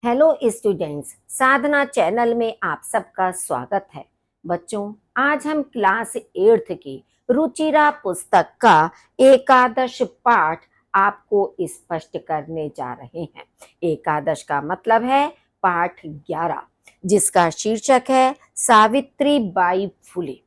Hello students, साधना channel में आप सबका स्वागत है। बच्चों, आज हम क्लास 8th की रुचिरा पुस्तक का एकादश पाठ आपको स्पष्ट करने जा रहे हैं। एकादश का मतलब है पाठ 11, जिसका शीर्षक है सावित्री बाई फुले।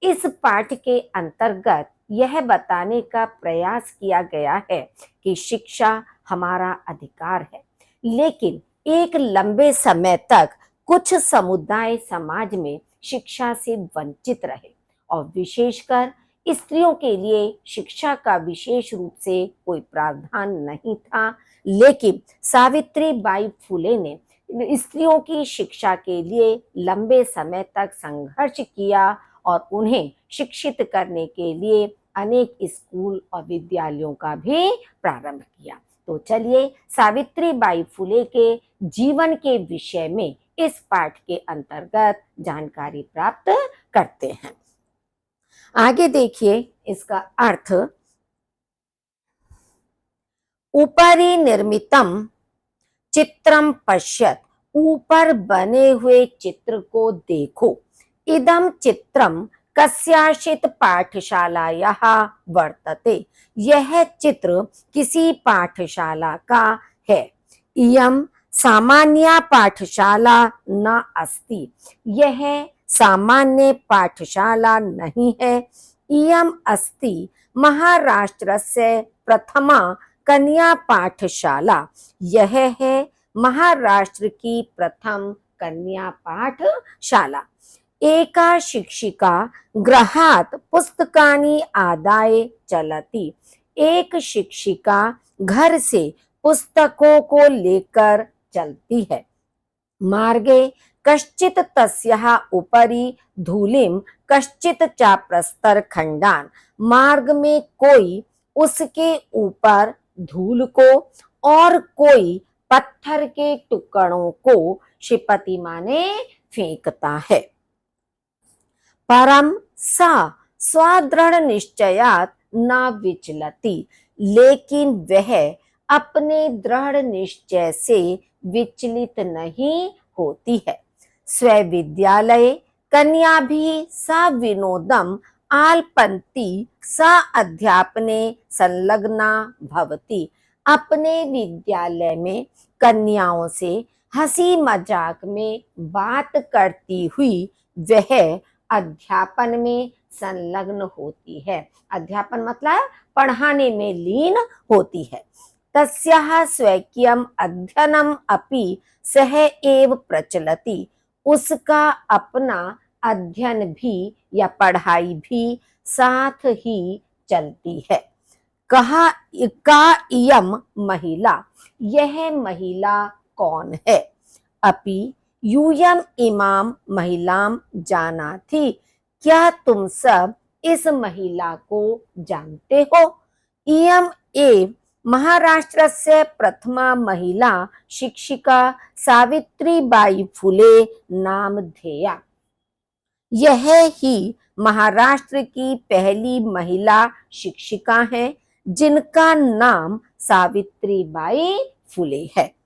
इस पाठ के अंतर्गत यह बताने का प्रयास किया गया है कि शिक्षा हमारा अधिकार है, लेकिन एक लंबे समय तक कुछ समुदाय समाज में शिक्षा से वंचित रहे और विशेषकर स्त्रियों के लिए शिक्षा का विशेष रूप से कोई प्रावधान नहीं था। लेकिन सावित्री बाई फुले ने स्त्रियों की शिक्षा के लिए लंबे समय तक संघर्ष किया और उन्हें शिक्षित करने के लिए अनेक स्कूल और विद्यालयों का भी प्रारंभ किया। तो चलिए सावित्री बाई फुले के जीवन के विषय में इस पाठ के अंतर्गत जानकारी प्राप्त करते हैं। आगे देखिए इसका अर्थ। ऊपरी निर्मितम चित्रम पश्यत, ऊपर बने हुए चित्र को देखो। इदम चित्रम कस्याचित् पाठशालायाः वर्तते, यह चित्र किसी पाठशाला का है। इयं सामान्या पाठशाला न अस्ति, यह सामान्य पाठशाला नहीं है। इयं अस्ति महाराष्ट्रस्य प्रथमा कन्या पाठशाला, यह है महाराष्ट्र की प्रथम कन्या पाठशाला। एका शिक्षिका गृहात् पुस्तकानि आदाय चलति, एक शिक्षिका घर से पुस्तकों को लेकर चलती है। मार्गे कश्चित् तस्याः उपरि धूलिं कश्चित् च प्रस्तर खंडान, मार्ग में कोई उसके ऊपर धूल को और कोई पत्थर के टुकड़ों को श्रीपति माने फेंकता है। परम सा स्वदृढ़ निश्चयात न विचलति, लेकिन वह अपने दृढ़ निश्चय से विचलित नहीं होती है। स्वविद्यालय कन्या भी सा विनोदम आलपन्ति सा अध्यापने संलग्ना भवति, अपने विद्यालय में कन्याओं से हंसी मजाक में बात करती हुई वह अध्यापन में संलग्न होती है। अध्यापन मतलब पढ़ाने में लीन होती है। तस्याः स्वकीयम अध्ययनम अपि सह एव प्रचलति, उसका अपना अध्ययन भी या पढ़ाई भी साथ ही चलती है। कहा का इयम महिला, यह महिला कौन है। अपि यूयम इमाम महिलाम जाना थी, क्या तुम सब इस महिला को जानते हो। इयम एव महाराष्ट्र से प्रथमा महिला शिक्षिका सावित्री बाई फुले नामधेया, यह ही महाराष्ट्र की पहली महिला शिक्षिका है जिनका नाम सावित्री बाई फुले है।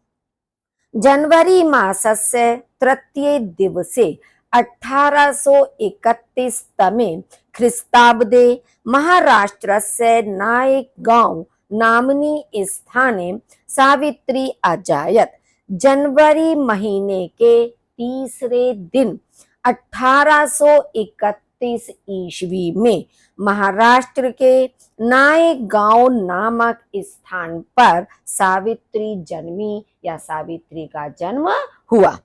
जनवरी मासस्य तृतीय दिवसे 1831 तमे ख्रीस्ताब्दे महाराष्ट्रस्य नायकगांव नाम्नि स्थाने सावित्री अजायत। जनवरी महीने के तीसरे दिन 1831 ईस्वी में महाराष्ट्र के नायकगांव नामक स्थान पर सावित्री जन्मी या सावित्री का जन्म हुआ।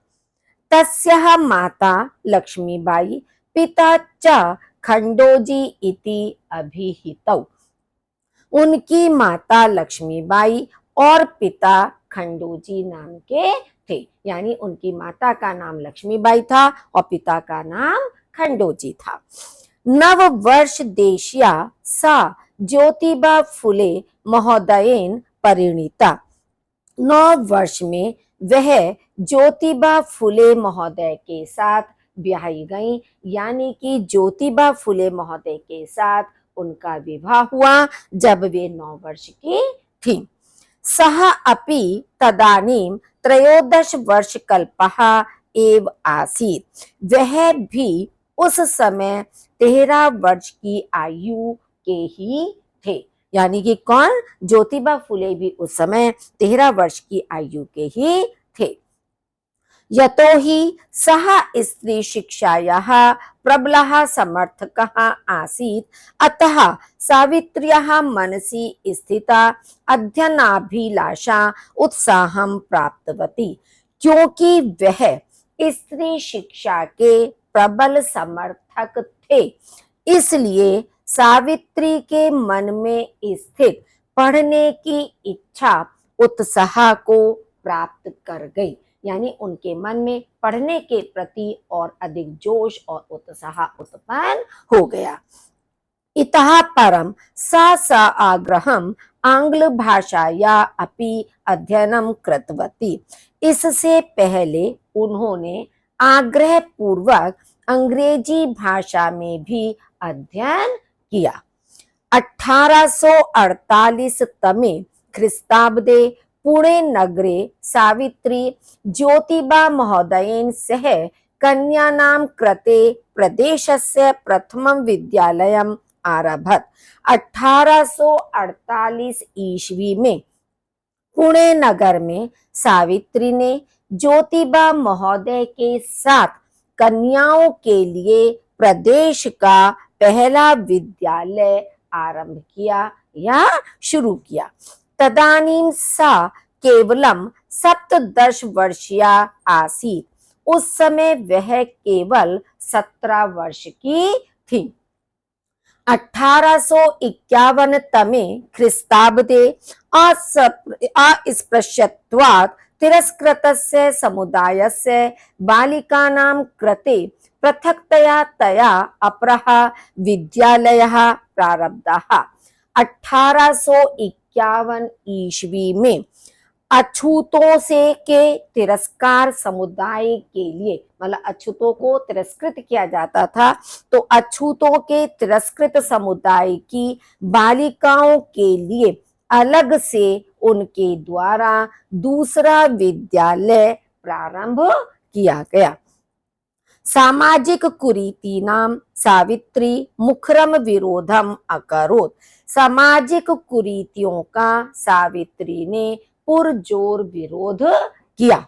तस्याः माता लक्ष्मीबाई पिता च खंडोजी इति अभिहितौ, उनकी माता लक्ष्मीबाई और पिता खंडोजी नाम के थे। यानी उनकी माता का नाम लक्ष्मीबाई था और पिता का नाम खंडोजी था। नव वर्ष देशिया सा ज्योतिबा फुले महोदयेन परिणीता, 9 वर्ष में वह ज्योतिबा फुले महोदय के साथ ब्याही गई, यानी कि ज्योतिबा फुले महोदय के साथ उनका विवाह हुआ जब वे 9 वर्ष की थी। सः अपि तदानीं 13 वर्षकल्पः एव आसीत्। वह भी उस समय 13 वर्ष की आयु के ही थे। यानी कि कौन? ज्योतिबा फुले भी उस समय 13 वर्ष की आयु के ही थे। यतो हि सः स्त्री शिक्षायाः प्रबलः समर्थकः आसीत्, अतः सावित्र्याः मनसि स्थिता अध्ययनाभिलाषा उत्साहं प्राप्तवती। क्योंकि वह स्त्री शिक्षा के प्रबल समर्थक थे, इसलिए सावित्री के मन में स्थित पढ़ने की इच्छा उत्साह को प्राप्त कर गई। यानी उनके मन में पढ़ने के प्रति और अधिक जोश और उत्साह उत्पन्न हो गया। इतः परम सा आग्रहम आंग्ल भाषाया अपि अध्ययनम कृतवती। इससे पहले उन्होंने आग्रह पूर्वक अंग्रेजी भाषा में भी अध्ययन किया। 1848 तमे ख्रीस्ताब्दे पुणे नगरे सावित्री ज्योतिबा महोदयेन सह कन्यानां कृते प्रदेशस्य प्रथमं विद्यालयम् आरभत। 1848 ईस्वी में पुणे नगर में सावित्री ने ज्योतिबा महोदय के साथ कन्याओं के लिए प्रदेश का पहला विद्यालय आरंभ किया या शुरू किया। तदानीं सा केवलम 17 वर्षीया आसीत्। उस समय वह केवल 17 वर्ष की थी। 1851 तमे ख्रीस्ताब्दे अस्पृश्यत्वात् तिरस्कृतस्य समुदायस्य बालिकानां कृते पृथक्तया तया अपरः विद्यालयः प्रारब्धः। 1851 ईस्वी में अछूतों से के तिरस्कार समुदाय के लिए, मतलब अछूतों को तिरस्कृत किया जाता था, तो अछूतों के तिरस्कृत समुदाय की बालिकाओं के लिए अलग से उनके द्वारा दूसरा विद्यालय प्रारंभ किया गया। सामाजिक कुरीतीनां सावित्री मुखरम विरोधम अकरोत्। सामाजिक कुरीतियों का सावित्री ने पुरजोर विरोध किया।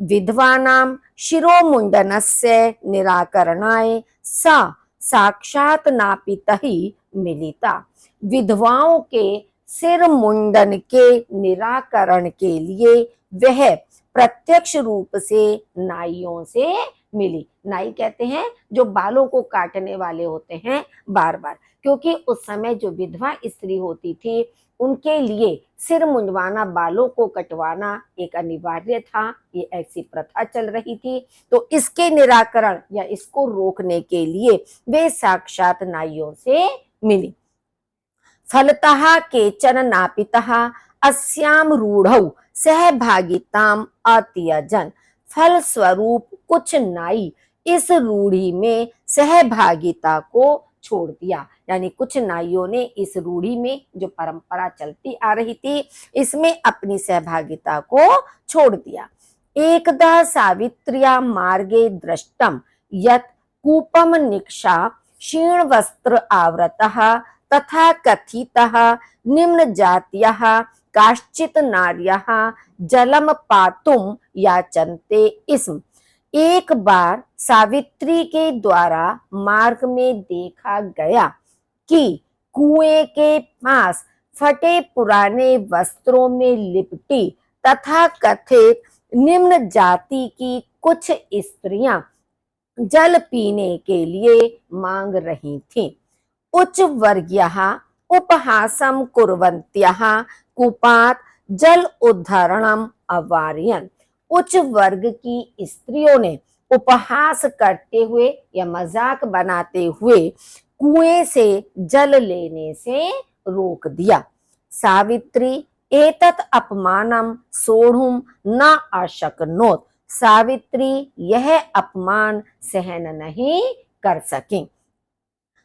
विधवानां शिरोमुंडनस्य निराकरणाय सा साक्षात् नापितः मिलिता। विधवाओं के सिर मुंडन के निराकरण के लिए वह प्रत्यक्ष रूप से नाइयों से मिली। नाई कहते हैं जो बालों को काटने वाले होते हैं बार बार, क्योंकि उस समय जो विधवा स्त्री होती थी उनके लिए सिर मुंडवाना, बालों को कटवाना एक अनिवार्य था। ये ऐसी प्रथा चल रही थी, तो इसके निराकरण या इसको रोकने के लिए वे साक्षात नाइयों से मिली। फलतः केचन नापितः अस्याम रूढ़ौ सहभागिताम अत्यजन। फल स्वरूप कुछ नाई इस रूढ़ी में सहभागिता को छोड़ दिया। यानी कुछ नाइयों ने इस रूढ़ी में, जो परंपरा चलती आ रही थी, इसमें अपनी सहभागिता को छोड़ दिया। एकदा सावित्र्या मार्गे दृष्टम यत् कूपम निक्षा क्षीण वस्त्र आवृतः तथा कथितः निम्न जातीयः काश्चित नार्यः जलम पातुम याचन्ते स्म। एक बार सावित्री के द्वारा मार्ग में देखा गया कि कुएं के पास फटे पुराने वस्त्रों में लिपटी तथा कथित निम्न जाति की कुछ स्त्रियां जल पीने के लिए मांग रही थीं। उच्च वर्गीयः उपहासं कुर्वन्त्यः कूपात् जल उद्धरणम अवारयन्। उच्च वर्ग की स्त्रियों ने उपहास करते हुए या मजाक बनाते हुए कुएं से जल लेने से रोक दिया। सावित्री एतत् अपमानम सोढुम न अशक्नोत्। सावित्री यह अपमान सहन नहीं कर सकी।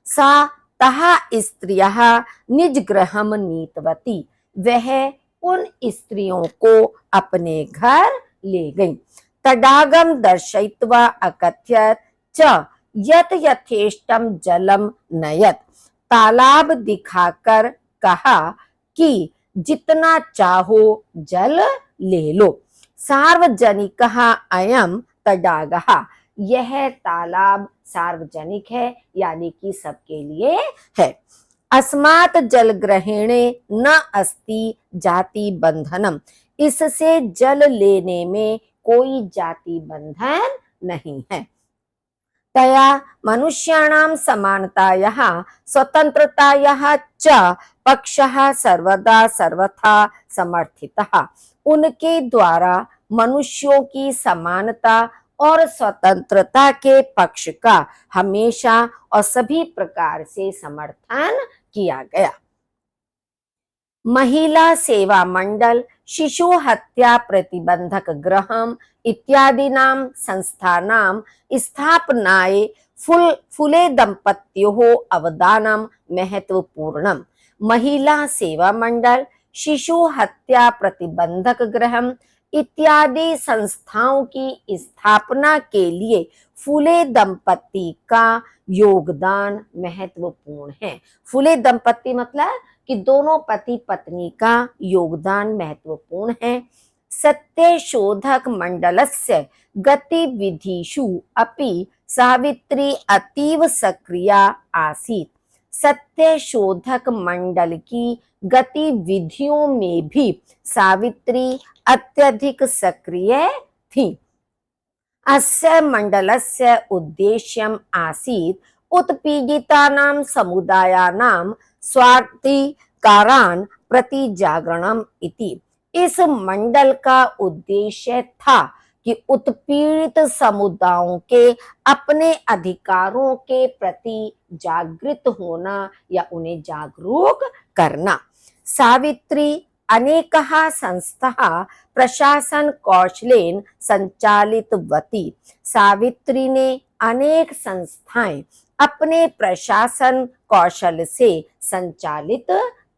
सा तः स्त्रियः निज गृहं नीतवती। वह उन स्त्रियों को अपने घर ले गई। तडागम दर्शयित्वा अकथयत च यत यथेष्टम जलम नयत। तालाब दिखाकर कहा कि जितना चाहो जल ले लो। सार्वजनिकः अयम तडागः, यह तालाब सार्वजनिक है यानी कि सबके लिए है। अस्मात् जल ग्रहणे न अस्ति जाति बंधनम, इससे जल लेने में कोई जाति बंधन नहीं है। तया मनुष्याणां समानतायाः स्वतंत्रतायाः च पक्षः सर्वदा सर्वथा समर्थितः, उनके द्वारा मनुष्यों की समानता और स्वतंत्रता के पक्ष का हमेशा और सभी प्रकार से समर्थन किया गया। महिला सेवा मंडल, शिशु हत्या प्रतिबंधक गृहम इत्यादीनां संस्थानां स्थापनाय फुले दंपत्योः अवदानम महत्वपूर्णम। महिला सेवा मंडल, शिशु हत्या प्रतिबंधक गृहम इत्यादि संस्थाओं की स्थापना के लिए फुले दंपत्ति का योगदान महत्वपूर्ण है। फुले दंपत्ति मतलब कि दोनों पति पत्नी का योगदान महत्वपूर्ण है। सत्यशोधक मंडलस्य गतिविधिषु अपि सावित्री अतीव सक्रिया आसीत्। सत्यशोधक मंडल की गतिविधियों में भी सावित्री अत्यधिक सक्रिय थी। अस्य मंडलस्य उद्देश्यम् आसीत् उत्पीड़ितानां समुदायानां स्वाधिकारान् प्रति जागरणम इति। इस मंडल का उद्देश्य था कि उत्पीड़ित समुदायों के अपने अधिकारों के प्रति जागृत होना या उन्हें जागरूक करना। सावित्री अनेकः संस्थाः प्रशासन कौशलेन संचालितवती। सावित्री ने अनेक संस्थाएं अपने प्रशासन कौशल से संचालित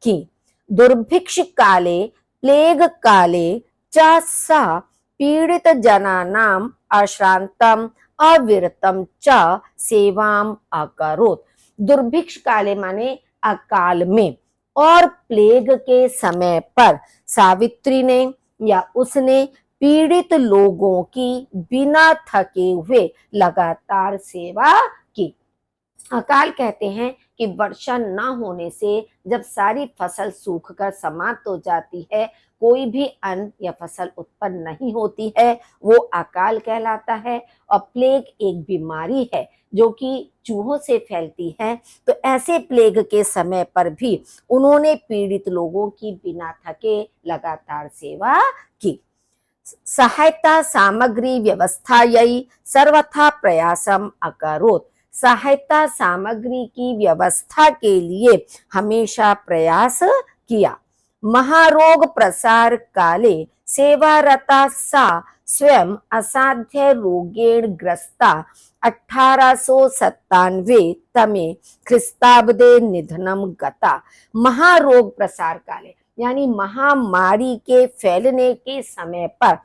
की। दुर्भिक्ष काले प्लेग काले च सा पीड़ित जनानां अश्रांतम अविरतम च सेवाम अकरोत्। दुर्भिक्ष काले माने अकाल में और प्लेग के समय पर सावित्री ने या उसने पीड़ित लोगों की बिना थके हुए लगातार सेवा की। अकाल कहते हैं कि वर्षा न होने से जब सारी फसल सूखकर समाप्त हो जाती है, कोई भी अन्न या फसल उत्पन्न नहीं होती है, वो अकाल कहलाता है। और प्लेग एक बीमारी है जो कि चूहों से फैलती है। तो ऐसे प्लेग के समय पर भी उन्होंने पीड़ित लोगों की बिना थके लगातार सेवा की। सहायता सामग्री व्यवस्थायै सर्वथा प्रयासम अकरोत्। सहायता सामग्री की व्यवस्था के लिए हमेशा प्रयास किया। महारोग प्रसार काले सेवारता सा स्वयं असाध्य रोगेण ग्रस्ता 1897 तमे ख्रिस्ताब्दे निधनम गता। महारोग प्रसार काले यानी महामारी के फैलने के समय पर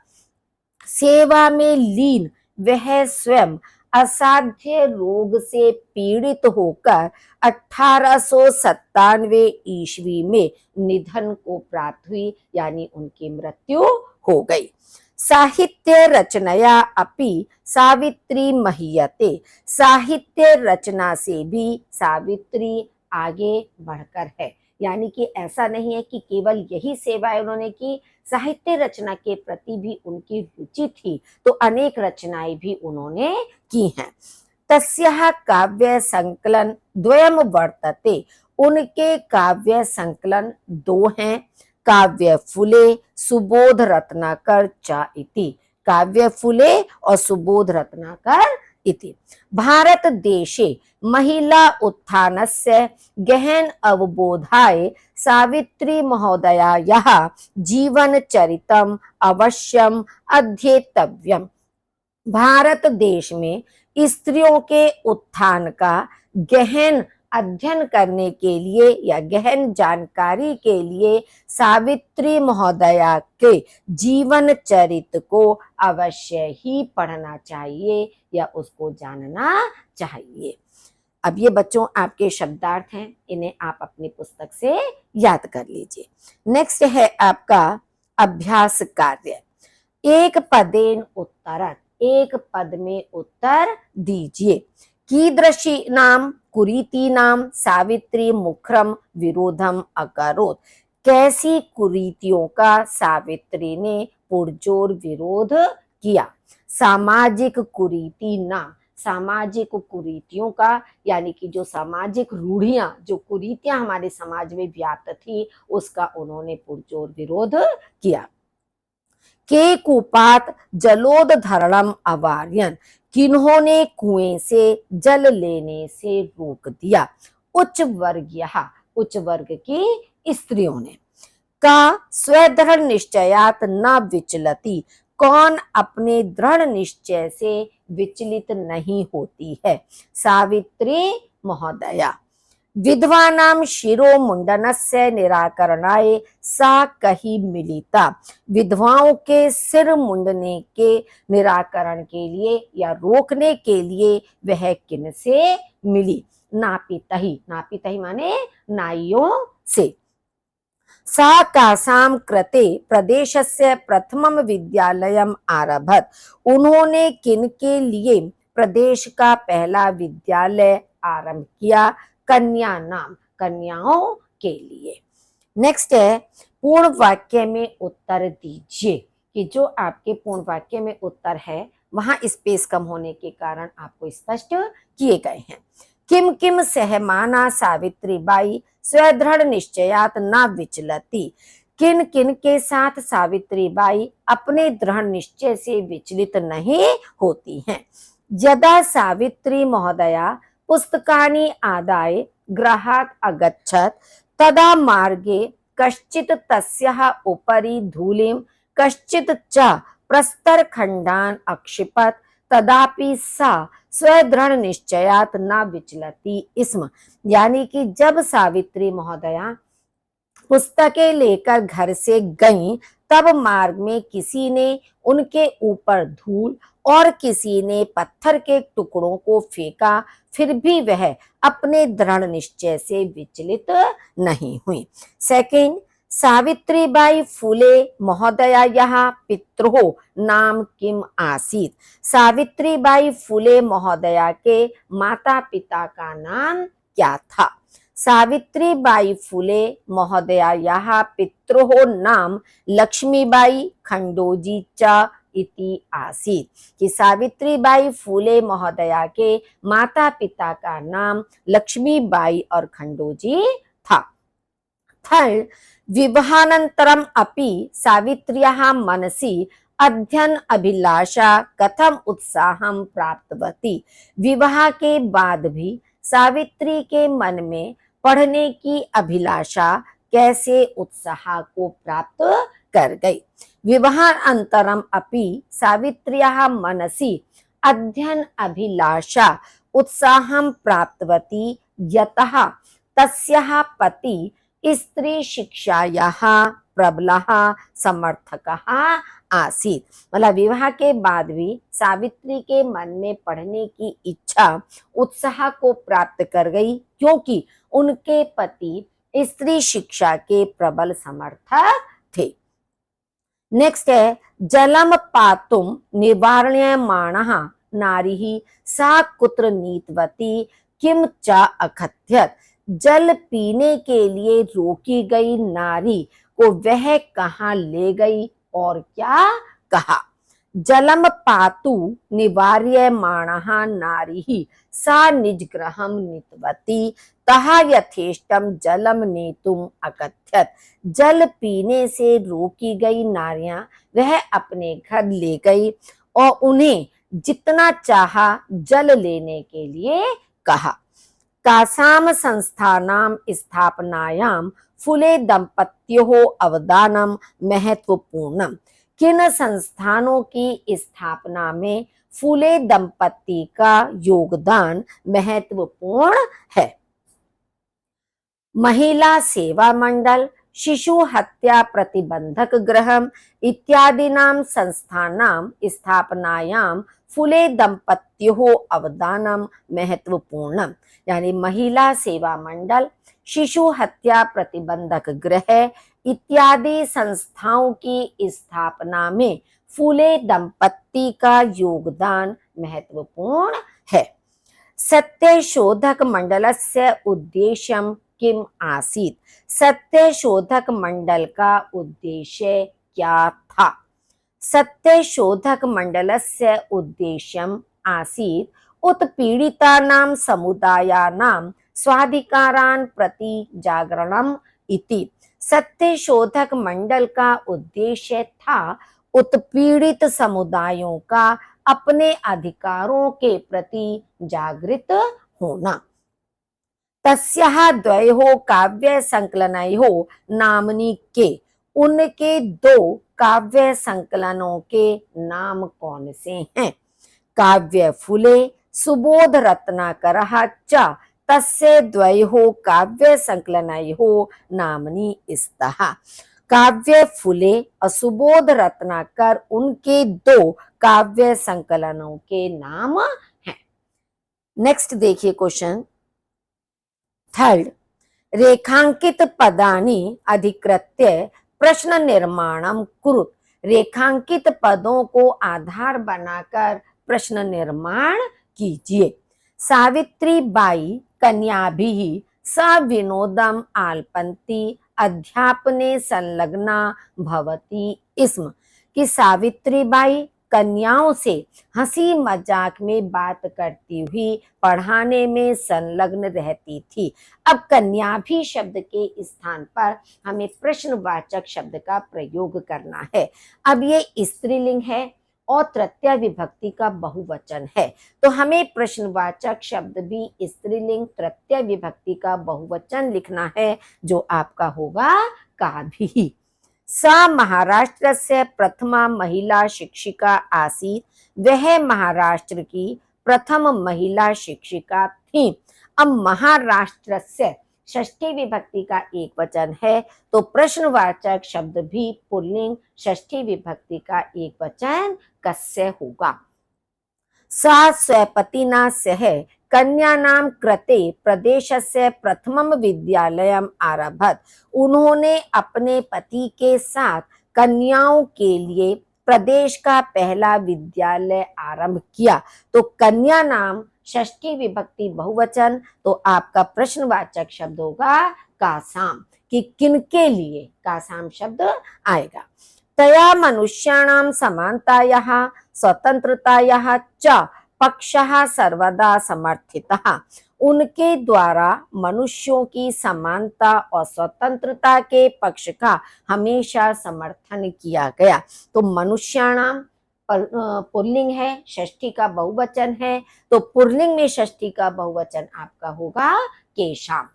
सेवा में लीन वह स्वयं असाध्य रोग से पीड़ित होकर 1897 ईस्वी में निधन को प्राप्त हुई यानी उनकी मृत्यु हो गई। साहित्य रचनया अपि सावित्री महीयते। साहित्य रचना से भी सावित्री आगे बढ़कर है, यानी कि ऐसा नहीं है कि केवल यही सेवाएं उन्होंने की, साहित्य रचना के प्रति भी उनकी रुचि थी, तो अनेक रचनाएं भी उन्होंने की हैं। तस्याः काव्य संकलन द्वयम वर्तते। उनके काव्य संकलन दो हैं, काव्य फुले सुबोध रत्नाकर च इति। काव्य फुले और सुबोध रत्नाकर इति। भारत देशे महिला उत्थानस्य गहन अवबोधाय सावित्री महोदयायाः जीवन चरितम अवश्यम अध्येतव्यम। भारत देश में स्त्रियों के उत्थान का गहन अध्ययन करने के लिए या गहन जानकारी के लिए सावित्री महोदया के जीवन चरित्र को अवश्य ही पढ़ना चाहिए या उसको जानना चाहिए। अब ये बच्चों आपके शब्दार्थ हैं, इन्हें आप अपनी पुस्तक से याद कर लीजिए। नेक्स्ट है आपका अभ्यास कार्य। एक पदेन उत्तरत, एक पद में उत्तर दीजिए। कीदृशी नाम कुरीति नाम सावित्री मुखरम विरोधम अकरोत, कैसी कुरीतियों का सावित्री ने पुरजोर विरोध किया। सामाजिक कुरीति नाम, सामाजिक कुरीतियों का यानी कि जो सामाजिक रूढ़ियां, जो कुरीतियां हमारे समाज में व्याप्त थी, उसका उन्होंने पुरजोर विरोध किया। के कुपात जलोदधरणम अवार्यन, किन्होंने कुएं से जल लेने से रोक दिया। उच्च वर्गीय, उच्च वर्ग की स्त्रियों ने। का स्वदृढ़ निश्चयात न विचलती, कौन अपने दृढ़ निश्चय से विचलित नहीं होती है। सावित्री महोदया। विधवानां शिरो मुंडनस्य निराकरणाय सा कही मिलिता, विधवाओं के सिर मुंडने के निराकरण के लिए या रोकने के लिए वह किन से मिली। नापितहि, नापितहि माने नाइयों से। सा कासाम कृते प्रदेशस्य प्रथमम विद्यालयम आरभत, उन्होंने किन के लिए प्रदेश का पहला विद्यालय आरंभ किया। कन्या नाम, कन्याओं के लिए। नेक्स्ट है पूर्ण वाक्य में उत्तर दीजिए, कि जो आपके पूर्ण वाक्य में उत्तर है वहां स्पेस कम होने के कारण आपको स्पष्ट किए गए हैं। किम किम सहमाना सावित्री बाई स्वदृढ़ निश्चयात न विचलती, किन किन के साथ सावित्री बाई अपने दृढ़ निश्चय से विचलित नहीं होती हैं। यदा सावित्री महोदया पुस्तकानि आदाय गृहात् अगच्छत् तदा मार्गे कश्चित् तस्याः उपरि धूलिं कश्चित् च प्रस्तरखण्डान् अक्षिपत्, तदापि सा स्वदृढ़ निश्चयात् न विचलति स्म। यानी कि जब सावित्री महोदया पुस्तकें लेकर घर से गईं, तब मार्ग में किसी ने उनके ऊपर धूल और किसी ने पत्थर के टुकड़ों को फेंका, फिर भी वह अपने दृढ़ निश्चय से विचलित नहीं हुई। सेकंड, सावित्रीबाई फुले महोदया यहाँ पितृो नाम किम आसीत, सावित्रीबाई फुले महोदया के माता पिता का नाम क्या था। सावित्रीबाई फुले महोदया यहाँ पितृो नाम लक्ष्मीबाई खंडोजी च इति आसीत, कि सावित्रीबाई फुले महोदया के माता पिता का नाम लक्ष्मीबाई और खंडोजी था। थर्ड, विवाहानंतरम अपि सावित्र्याः मनसि अध्ययन अभिलाषा कथम उत्साहम प्राप्तवती, विवाह के बाद भी सावित्री के मन में पढ़ने की अभिलाषा कैसे उत्साह को प्राप्त कर गई। विवाहानंतरम अपि सावित्र्याः मनसि अध्ययन अभिलाषा उत्साहं प्राप्तवती, यतः तस्याः पति स्त्री शिक्षायाः प्रबलः समर्थकः आसीत। मतलब विवाह के बाद भी सावित्री के मन में पढ़ने की इच्छा उत्साह को प्राप्त कर गई, क्योंकि उनके पति स्त्री शिक्षा के प्रबल समर्थक थे। नेक्स्ट है जलम पातुम निवार्यमाणः नारीः सा कुत्र नीतवती किम च अकथयत, जल पीने के लिए रोकी गई नारी को वह कहाँ ले गई और क्या कहा। जलम पातु निवार्यमाणः नारीः सा निजगृहं नीतवती तहा यथेष्टम जलम नेतुम अकथयत, जल पीने से रोकी गई नारियां वह अपने घर ले गई और उन्हें जितना चाहा जल लेने के लिए कहा। कासाम संस्थानाम स्थापनायाम फुले दंपत्यों अवदानम महत्वपूर्णम, किन संस्थानों की स्थापना में फुले दंपति का योगदान महत्वपूर्ण है। महिला सेवा मंडल, शिशु हत्या प्रतिबंधक गृह इत्यादीनां संस्थानां स्थापनायां फुले दंपत्योः अवदानं महत्वपूर्णम्। यानी महिला सेवा मंडल, शिशु हत्या प्रतिबंधक गृह इत्यादि संस्थाओं की स्थापना में फुले दंपत्ति का योगदान महत्वपूर्ण है। सत्यशोधक मंडलस्य उद्देश्यं किम आसीत्? सत्यशोधक मंडल का उद्देश्य क्या था? सत्यशोधक मंडलस्य उद्देश्यम् आसीत् उत्पीड़ितानां समुदायानां स्वाधिकारान् प्रति जागरणम् इति। सत्यशोधक मंडल का उद्देश्य था उत्पीड़ित समुदायों का अपने अधिकारों के प्रति जागृत होना। तस्याः द्वयोः काव्य संकलनयोः नाम्नि के, उनके दो काव्य संकलनों के नाम कौन से हैं? काव्य फुले सुबोध रत्नाकरः च तस्य द्वयोः काव्य संकलनयोः नाम्नि स्तः। काव्य फुले और सुबोध रत्नाकर उनके दो काव्य संकलनों के नाम हैं। नेक्स्ट देखिए क्वेश्चन थर्ड, रेखांकित पदानि अधिकृत्य प्रश्न निर्माणम कुरुत। रेखांकित पदों को आधार बनाकर प्रश्न निर्माण कीजिए। सावित्री बाई कन्याभिः सविनोदम आलपन्ति अध्यापने संलग्ना भवति स्म। कि सावित्री बाई कन्याओं से हंसी मजाक में बात करती हुई पढ़ाने में संलग्न रहती थी। अब कन्याभी शब्द के स्थान पर हमें प्रश्नवाचक शब्द का प्रयोग करना है। अब ये स्त्रीलिंग है और तृतीय विभक्ति का बहुवचन है, तो हमें प्रश्नवाचक शब्द भी स्त्रीलिंग तृतीय विभक्ति का बहुवचन लिखना है, जो आपका होगा काभी। सा महाराष्ट्र से प्रथमा महिला शिक्षिका आसीत्। वह महाराष्ट्र की प्रथम महिला शिक्षिका थी। अब महाराष्ट्र से षष्ठी विभक्ति का एक वचन है, तो प्रश्नवाचक शब्द भी पुल्लिंग षष्ठी विभक्ति का एक वचन कस्य होगा। सा स्वपतिना सह कन्यानां कृते प्रदेशस्य प्रथमं विद्यालयम् आरभत। उन्होंने अपने पति के साथ कन्याओं के लिए प्रदेश का पहला विद्यालय आरंभ किया। तो कन्या नाम षष्ठी विभक्ति बहुवचन, तो आपका प्रश्नवाचक शब्द होगा कासाम, कि किनके लिए कासाम शब्द आएगा। तया मनुष्याणां समानतायाः स्वतंत्रतायाः च पक्षः सर्वदा समर्थितः। उनके द्वारा मनुष्यों की समानता और स्वतंत्रता के पक्ष का हमेशा समर्थन किया गया। तो मनुष्याणाम पुल्लिंग है, षष्ठी का बहुवचन है, तो पुल्लिंग में षष्ठी का बहुवचन आपका होगा केशाम।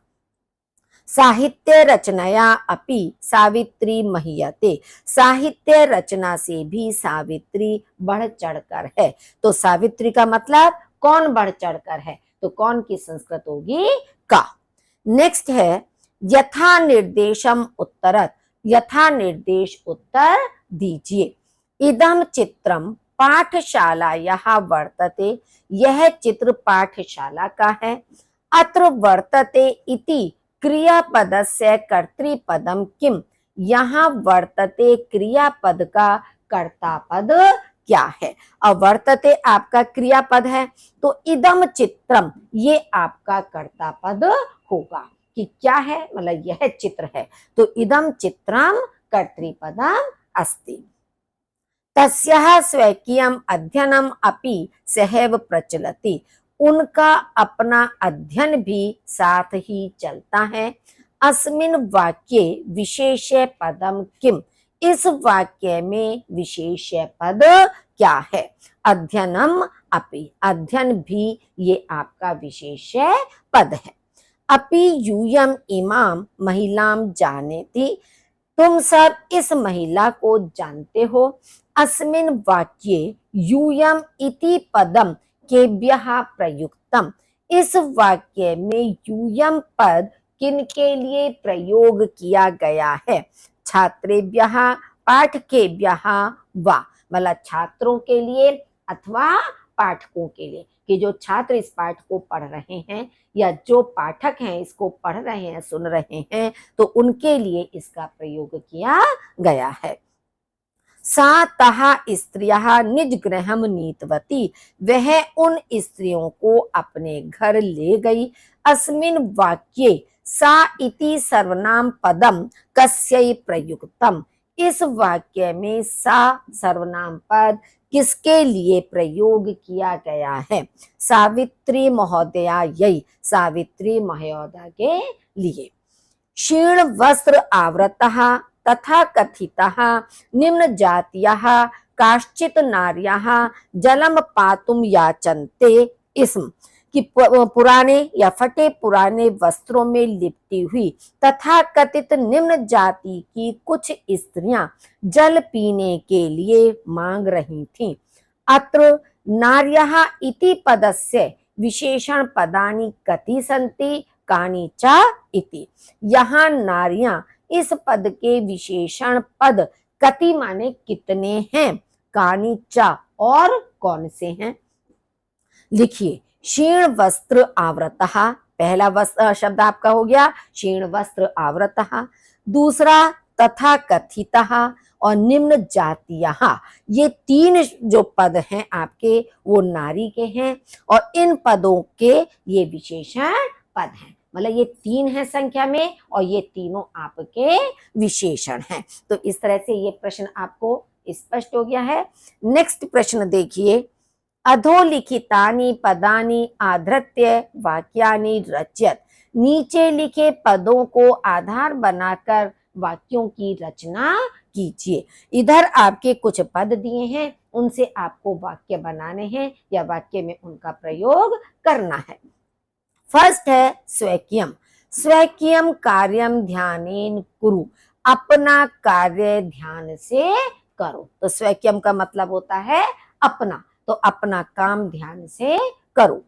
साहित्य रचनाया अपि सावित्री महीयते। साहित्य रचना से भी सावित्री बढ़ चढ़कर है। तो सावित्री का मतलब कौन बढ़ चढ़कर है, तो कौन की संस्कृत होगी का। नेक्स्ट है यथा निर्देशम उत्तरत। यथा निर्देश उत्तर दीजिए। इदम चित्रम पाठशालायाः वर्तते। यह चित्र पाठशाला का है। अत्र वर्तते इति क्रियापदस्य कर्तृपदम किम। यहाँ वर्तते क्रियापद का कर्तापद क्या है। अब वर्तते आपका क्रियापद है, तो इदम चित्रम ये आपका कर्तापद होगा कि क्या है, मतलब यह चित्र है, तो इदम चित्रम कर्तृपदम अस्ति। तस्याः स्वकीयम् अध्ययनम् अपि सहैव प्रचलति। उनका अपना अध्ययन भी साथ ही चलता है। अस्मिन् वाक्ये विशेष्य पदम किम। इस वाक्य में विशेष्य पद क्या है। अध्ययनम अपि, अध्ययन भी ये आपका विशेष्य पद है। अपि यूयम इमाम महिलाम जानेति। तुम सब इस महिला को जानते हो। अस्मिन् वाक्ये यूयम इति पदम केभ्यः प्रयुक्तम। इस वाक्य में यूयम पद किन के लिए प्रयोग किया गया है? छात्रेभ्यः पाठकेभ्यः वा, मतलब छात्रों के लिए अथवा पाठकों के लिए, कि जो छात्र इस पाठ को पढ़ रहे हैं या जो पाठक हैं इसको पढ़ रहे हैं, सुन रहे हैं, तो उनके लिए इसका प्रयोग किया गया है। सा तः स्त्रियः निज गृहं नीतवती, वह उन स्त्रियों को अपने घर ले गई। अस्मिन् वाक्ये सा इति सर्वनाम पदम कस्यै प्रयुक्तम, इस वाक्य में सा सर्वनाम पद किसके लिए प्रयोग किया गया है? सावित्री महोदया यही, सावित्री महोदया के लिए। क्षीण वस्त्र आवृतः तथा कथितः निम्न जातीयः काश्चित नार्यः जलम पातुम याचन्ते, इसम कि पुराने या फटे पुराने वस्त्रों में लिपटी हुई तथा कथित निम्न जाति की कुछ स्त्रियां जल पीने के लिए मांग रही थीं। अत्र नार्यः इति पदस्य विशेषण पदानि कति सन्ति कानि च इति, यहाँ नारियां इस पद के विशेषण पद कति माने कितने हैं, कानि च और कौन से हैं। लिखिए, क्षीण वस्त्र आवृतः, पहला वस्त्र शब्द आपका हो गया क्षीण वस्त्र आवृतः, दूसरा तथा कथितः और निम्न जातीयः, ये तीन जो पद हैं आपके वो नारी के हैं और इन पदों के ये विशेषण पद हैं, मतलब ये तीन है संख्या में और ये तीनों आपके विशेषण हैं। तो इस तरह से ये प्रश्न आपको स्पष्ट हो गया है। नेक्स्ट प्रश्न देखिए, अधोलिखितानि पदानि आधृत्य वाक्यानि रचयत, नीचे लिखे पदों को आधार बनाकर वाक्यों की रचना कीजिए। इधर आपके कुछ पद दिए हैं, उनसे आपको वाक्य बनाने हैं या वाक्य में उनका प्रयोग करना है। फर्स्ट है स्वकीयम, स्वकीयम कार्यम ध्यानेन कुरु, अपना कार्य ध्यान से करो। तो स्वकीयम का मतलब होता है अपना, तो अपना काम ध्यान से करो।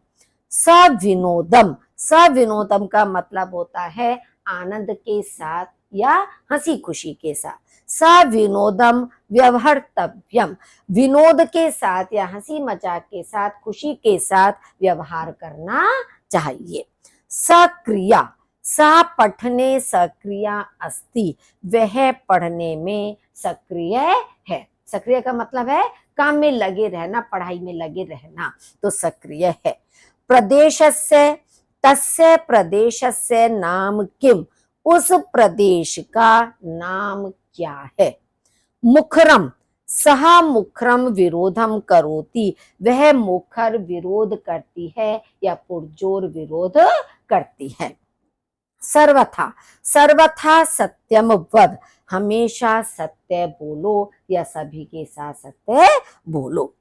सविनोदम, सविनोदम का मतलब होता है आनंद के साथ या हंसी खुशी के साथ। सविनोदम व्यवहर्तव्यम, विनोद के साथ या हंसी मजाक के साथ, खुशी के साथ व्यवहार करना चाहिए। सक्रिया, सा पठने सक्रिया अस्ति, वह पढ़ने में सक्रिय है। सक्रिय का मतलब है काम में लगे रहना, पढ़ाई में लगे रहना, तो सक्रिय है। प्रदेशस्य, तस्य प्रदेशस्य नाम किम, उस प्रदेश का नाम क्या है। मुखरम, सह मुखरम विरोधम करोति, वह मुखर विरोध करती है या पुरजोर विरोध करती है। सर्वथा, सर्वथा सत्यम वद, हमेशा सत्य बोलो या सभी के साथ सत्य बोलो।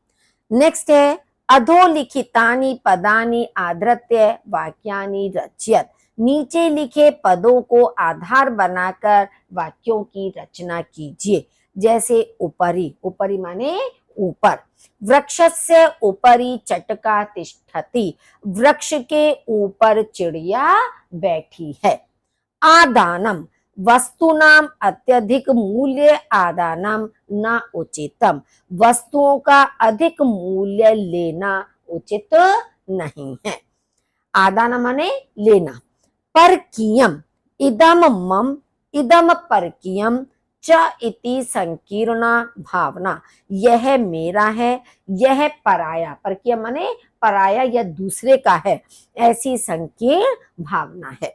नेक्स्ट है अधोलिखितानि पदानि आधृत्य वाक्यानि रचयत, नीचे लिखे पदों को आधार बनाकर वाक्यों की रचना कीजिए। जैसे उपरि, उपरि माने ऊपर। वृक्षस्य उपरि चटका तिष्ठति, वृक्ष के ऊपर चिड़िया बैठी है। आदानम, वस्तुनाम अत्यधिक मूल्य आदानम न उचितम, वस्तुओं का अधिक मूल्य लेना उचित नहीं है। आदान माने लेना। परकीयम, इदम मम, इदम परकीयम च इति संकीर्णा भावना, यह मेरा है, यह पराया, परकीय माने पराया या दूसरे का है, ऐसी संकीर्ण भावना है।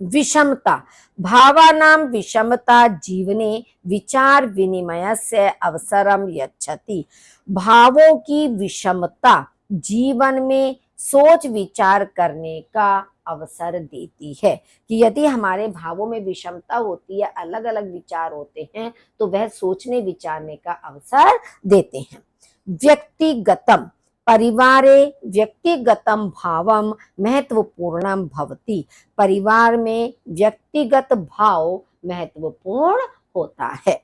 विषमता, भावानां विषमता जीवने विचार विनिमय से अवसरम यच्छति, भावों की विषमता जीवन में सोच विचार करने का अवसर देती है। कि यदि हमारे भावों में विषमता होती है, अलग अलग विचार होते हैं, तो वह सोचने विचारने का अवसर देते हैं। व्यक्तिगतम, परिवारे व्यक्तिगतम भावम महत्वपूर्णम भवति, परिवार में व्यक्तिगत भाव महत्वपूर्ण होता है।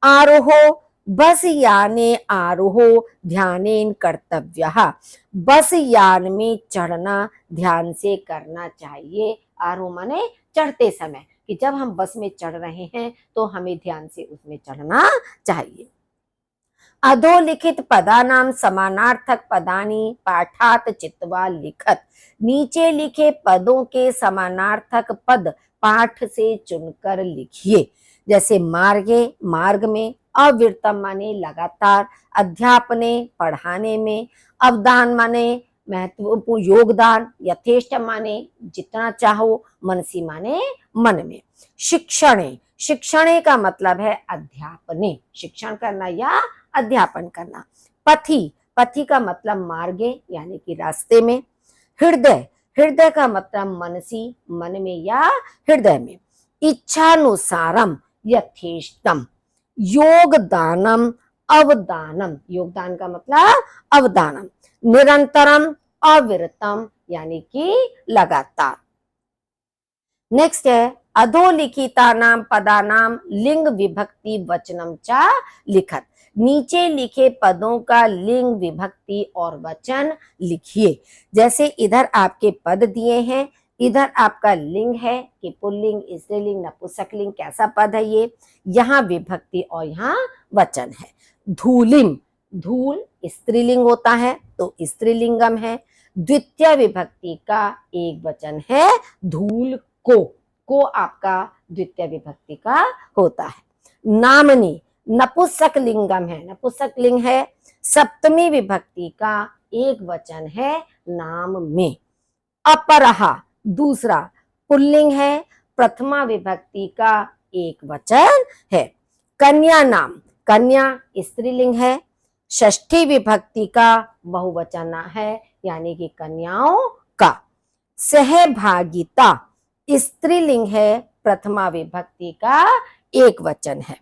आरोहो बस याने आरोहो ध्यानेन कर्तव्यः। बस यान में चढ़ना ध्यान से करना चाहिए। आरोह माने चढ़ते समय, कि जब हम बस में चढ़ रहे हैं तो हमें ध्यान से उसमें चढ़ना चाहिए। अधोलिखित पदानाम समानार्थक पदानी पाठात चित्वा लिखत। नीचे लिखे पदों के समानार्थक पद पाठ से चुनकर लिखिए। जैसे मार्गे मार्ग में, अविरतम माने लगातार, अध्यापने पढ़ाने में, अवदान माने महत्वपूर्ण योगदान, यथेष्ट माने जितना चाहो, मनसी माने मन में। शिक्षणे, शिक्षणे का मतलब है अध्यापने, शिक्षण करना या अध्यापन करना। पथि, पथि का मतलब मार्गे यानी कि रास्ते में। हृदय, हृदय का मतलब मनसी मन में या हृदय में। इच्छानुसारम यथेष्टम। योगदानम अवदानम, योगदान का मतलब अवदानम। निरंतरम अविरतम यानी कि लगातार। नेक्स्ट है अधोलिखितानाम पदानाम लिंग विभक्ति वचनम चा लिखत। नीचे लिखे पदों का लिंग विभक्ति और वचन लिखिए। जैसे इधर आपके पद दिए हैं, इधर आपका लिंग है कि पुल्लिंग, स्त्रीलिंग, नपुंसकलिंग, कैसा पद है ये, यहाँ विभक्ति और यहाँ वचन है। धूलिम, धूल स्त्रीलिंग होता है तो स्त्रीलिंगम है। द्वितीय विभक्ति का एक वचन है धूल को आपका द्वितीय विभक्ति का होता है। नामनी नपुंसक लिंगम है, नपुंसक लिंग है। सप्तमी विभक्ति का एक वचन है नाम में। अपरहा दूसरा पुल्लिंग है, प्रथमा विभक्ति का एक वचन है। कन्या नाम, कन्या स्त्रीलिंग है, षष्ठी विभक्ति का बहुवचन है यानी कि कन्याओं का। सहभागिता स्त्रीलिंग है, प्रथमा विभक्ति का एक वचन है।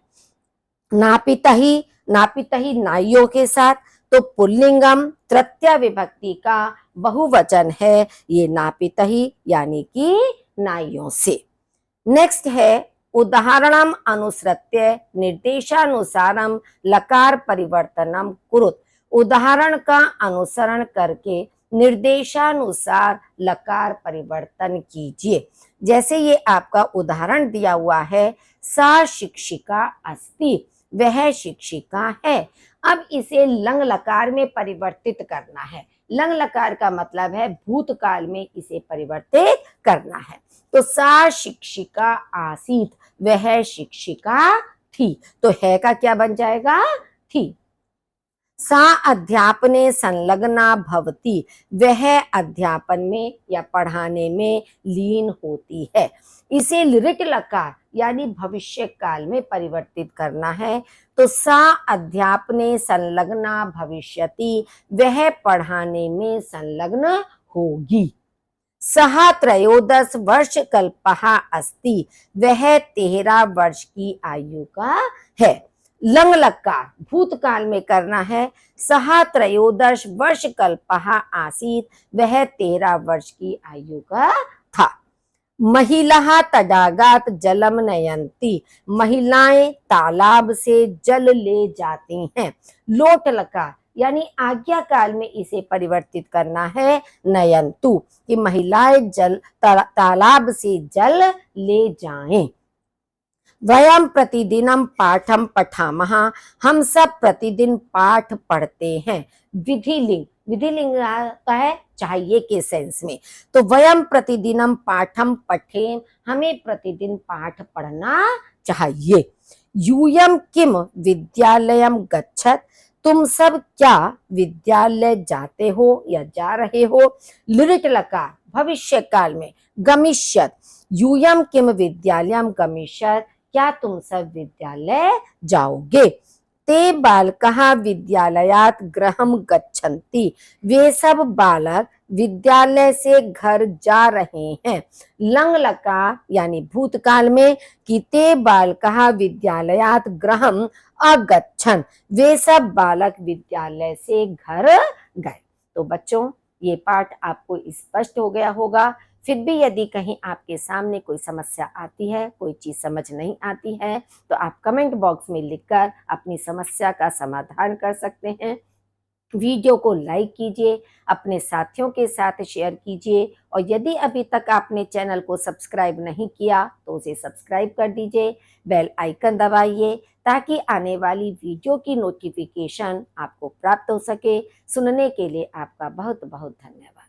नापितही, नापितही नाइयों के साथ, तो पुल्लिंगम तृतीय विभक्ति का बहुवचन है ये नापितही यानी कि नाइयों से। नेक्स्ट है उदाहरणम अनुसृत्य निर्देशानुसारम लकार परिवर्तनम कुरुत। उदाहरण का अनुसरण करके निर्देशानुसार लकार परिवर्तन कीजिए। जैसे ये आपका उदाहरण दिया हुआ है, सा शिक्षिका अस्ति, वह शिक्षिका है। अब इसे लंग लकार में परिवर्तित करना है। लंग लकार का मतलब है भूतकाल में इसे परिवर्तित करना है। तो सा शिक्षिका आसीत, वह शिक्षिका थी, तो है का क्या बन जाएगा, थी। सा अध्यापने संलग्ना भवती, वह अध्यापन में या पढ़ाने में लीन होती है। इसे लिरिट लकार यानी भविष्य काल में परिवर्तित करना है। तो सा अध्यापने संलग्ना भविष्यति, वह पढ़ाने में संलग्न होगी। सहा त्रयोदश वर्ष कल्पः अस्ति, वह 13 वर्ष की आयु का है। लंग लकार भूतकाल में करना है। सहा त्रयोदश वर्ष कल्पः आसीत, वह 13 वर्ष की आयु का था। महिला तडागात जलम नयंती, महिलाएं तालाब से जल ले जाती हैं। लोट लकार यानी आज्ञा काल में इसे परिवर्तित करना है नयंतु, कि महिलाएं तालाब से जल ले जाएं। वयम प्रतिदिनम पाठम पठामः, हम सब प्रतिदिन पाठ पढ़ते हैं। विधिलिंग, विधिलिंग आता है चाहिए के सेंस में। तो वयम प्रतिदिनम पाठम पठेम, हमें प्रतिदिन पाठ पढ़ना चाहिए। यूयम किम विद्यालयम गच्छत, तुम सब क्या विद्यालय जाते हो या जा रहे हो। लिरिट लकार भविष्य काल में गमिष्यत, यूयम किम विद्यालयम गमिष्यत, क्या तुम सब विद्यालय जाओगे। ते बालकः विद्यालयात् गृहं गच्छन्ति, वे सब बालक विद्यालय से घर जा रहे हैं। लंग लकार यानी भूतकाल में कि ते बालकः विद्यालयात् गृहं अगच्छन्, वे सब बालक विद्यालय से घर गए। तो बच्चों ये पाठ आपको स्पष्ट हो गया होगा फिर भी यदि कहीं आपके सामने कोई समस्या आती है, कोई चीज़ समझ नहीं आती है, तो आप कमेंट बॉक्स में लिखकर अपनी समस्या का समाधान कर सकते हैं। वीडियो को लाइक कीजिए, अपने साथियों के साथ शेयर कीजिए और यदि अभी तक आपने चैनल को सब्सक्राइब नहीं किया तो उसे सब्सक्राइब कर दीजिए, बेल आइकन दबाइए ताकि आने वाली वीडियो की नोटिफिकेशन आपको प्राप्त हो सके। सुनने के लिए आपका बहुत बहुत धन्यवाद।